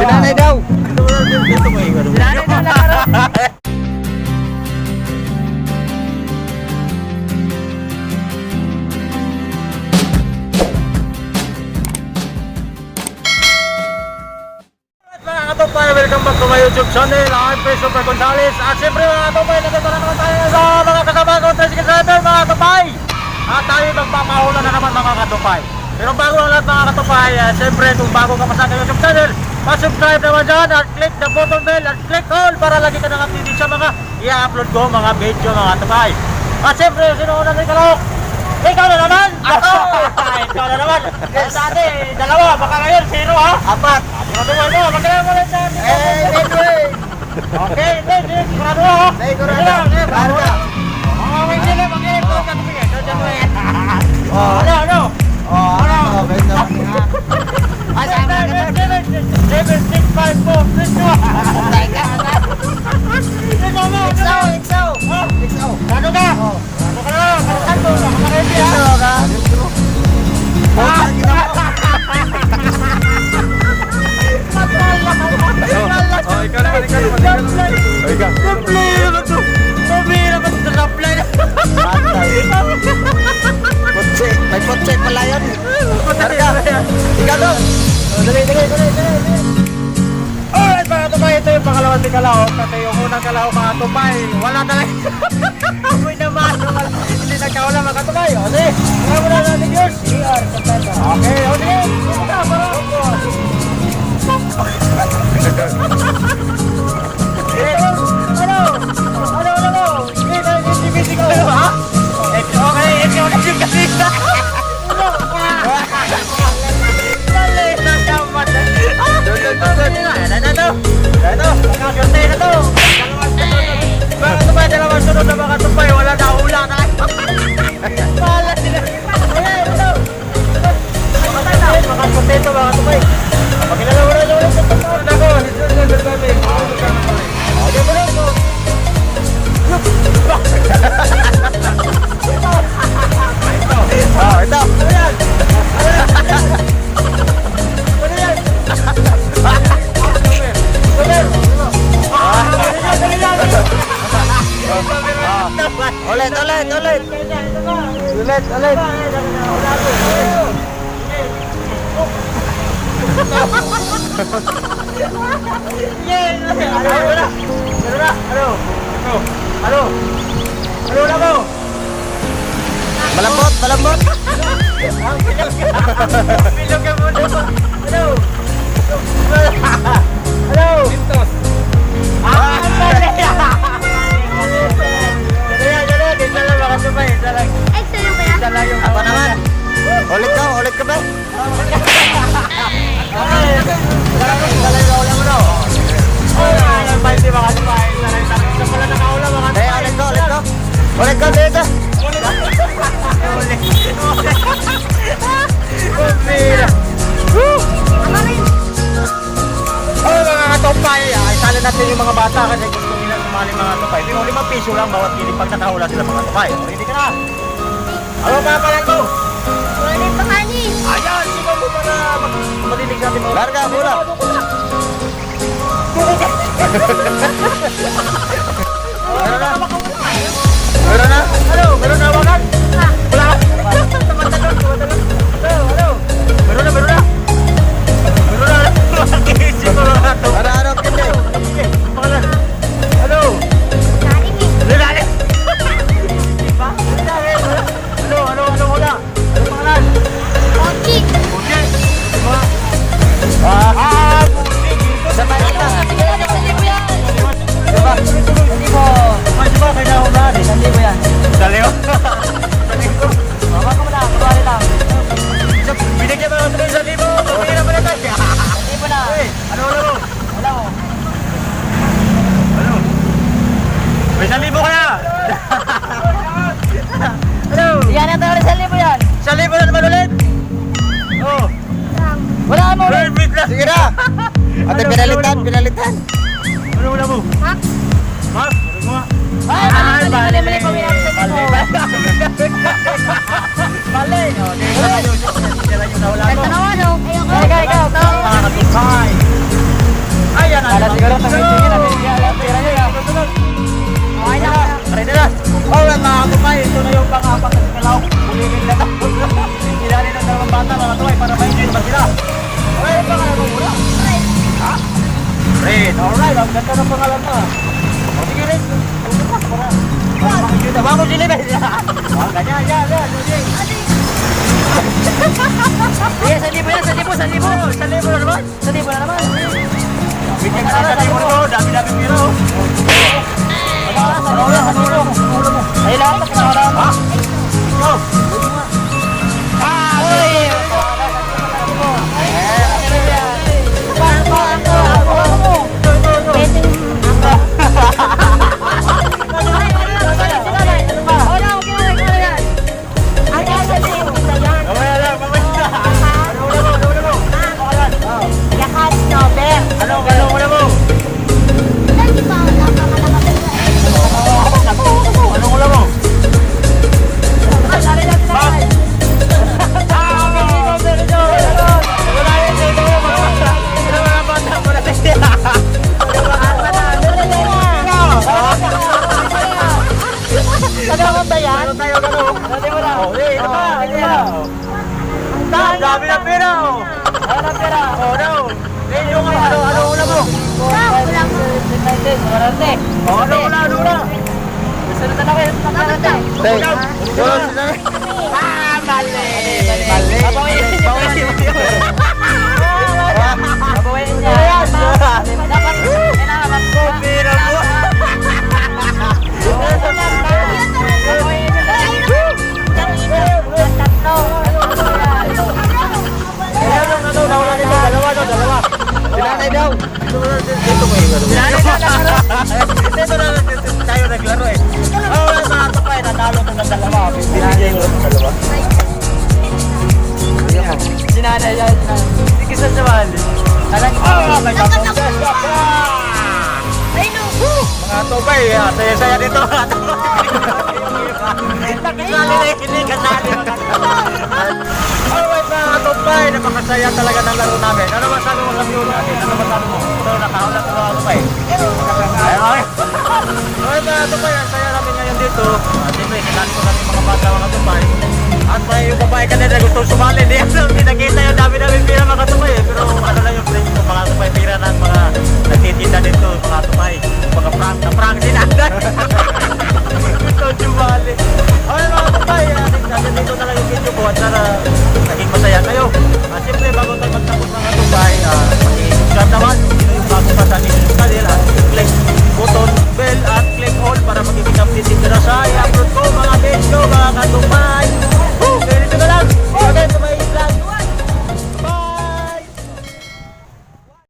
Sinanay daw. Dito mo yung Sinanay daw laro. Mga katupay, welcome back to my YouTube channel. I'm Pre Super Gonzales. At siyempre mga katupay, nandito na naman tayo sa mga kasama ko, tricycle driver mga katupay. At tayo magpapahula na naman mga katupay. Pero bago ang lahat mga katupay, siyempre kung bago ka pa sa aking YouTube channel, pa-subscribe naman dyan at click the button bell at click all para lagi ka nang updated sa mga i-upload ko mga video mga katupay. At siyempre, sino ko na rin kalok? Ikaw na naman! Ako! Ikaw na naman! Sa atin, dalawa, baka ngayon, zero ha? Apat! Sigurado mo, magkala mo rin sa atin! Okay, hindi, sigurado mo ha? Sigurado! Barga! Hindi na, mag-iip ko, katupin. Ano? Ano? Okay naman nga. Ay, sama na naman! 7, 6, 5, 4, 3, 2! Iksaw! Ano ka? Ano ka na? Kalusan ko, nakakaredy ha? Ito ka. Ikaw naman. Ikaw. Pumira ka sa supply na. Kotse. May kotse pala yun. Barga. Ikaw daw. Dali. Alright mga tupay, ito yung pangalawang kalahok. Kasi yung unang kalahok mga tupay, wala talaga. Amoy naman. Hindi nagkawala mga tupay. O sige, wala mo na natin yun. Okay, o sige. Ano? Hindi ko ha? Okay, ikaw na yung kanina. Dalawang sunod na mga tupay, wala na hula na. Mahala sila. Mga potato mga tupay. Pagkilala mo na ulit sa tupay. Ako, Ito. Ulit. Ano na mo? Malambot. Bilog ka muna. Ano? Pintos. Dito lang mga tupay. Isa lang yung Apa naman? Ulit ka ba? Ulit ka dito. Mga katupay, isali natin yung mga bata kasi gusto nila sumali mga tupay. Pero 5 piso lang bawat kilig pag nakahula sila mga tupay. Ready ka na? Ano pa lang to? Ayan, sigaw mo para madinig natin mga Barga, mula. Meron na? Meron na hawakan? Wala ka? Tumatalon. Ano? Meron na? Makikisip mo mga to. Ano, kindi? Ano? Lalalim! Diba? Ano wala? Ano pangalan? Puji! Diba? Puji! Sabay kita. Diba? Kailangan na rin. Hindi mo yan. Daliw. Mama ko muna. Kuwari lang. Binigyan mo ng 1,000. Pagkira mo na tayo. Hindi mo na. Ano? Wala mo. Ano? May 1,000 ka na! Ano? Yan ang tawari sa libo yan. 1,000 na naman ulit? Oo. Wala mo ulit. Perfect na! Sige na. Ate, pinalitan. Ano wala mo? Ha? Ano mo? Ay, Bali. mali pa wala sa libo. Bali. Okay, sila yung nahula mo. Ikaw. Mga katupay. Alright, ang ganda ng pangalan mo. O sige rin. Para makikita. Vamos, Jilly. Ganyan, yan. Sige. Sige, 1,000 yan, 1,000. 1,000 na naman. 1,000 na naman. Bigyan ka sa 1,000 mo. Dami-dami pira. Ano ulo mo? Ay, lahat na pinakalaan mo. Go. Uy! Mamaya lang, mamaya. Ano ulo mo? Ano ulo mo? Ano ulo mo? Ang dami ng pera. Oh, no. Yung ano ulo mo? Ano ulo? Dalawa. Sinanay daw. Dito mo yung Dito na tayo naglaro eh. Oh, mga kapay, nanalo ko ng dalawa. Binigay mo ng dalawa. Sinanay daw. Sikisan sa mahal. May kapag. Mga tubay, saya-saya dito. Nakisali na hindi kasali. Alright mga tubay, napakasaya talaga ng laro namin. Ano masabi mo sa view natin? Ano masabi mo? Ito, nakahula ko mga tubay. Alright mga tubay, ang saya namin ngayon dito. Siyempre, sinali ko namin mga bata mga tubay. At may yung babae kanina gusto sumali. Hindi nakita yung dami namin pira mga tubay. Pero ano lang yung friends ko mga tubay.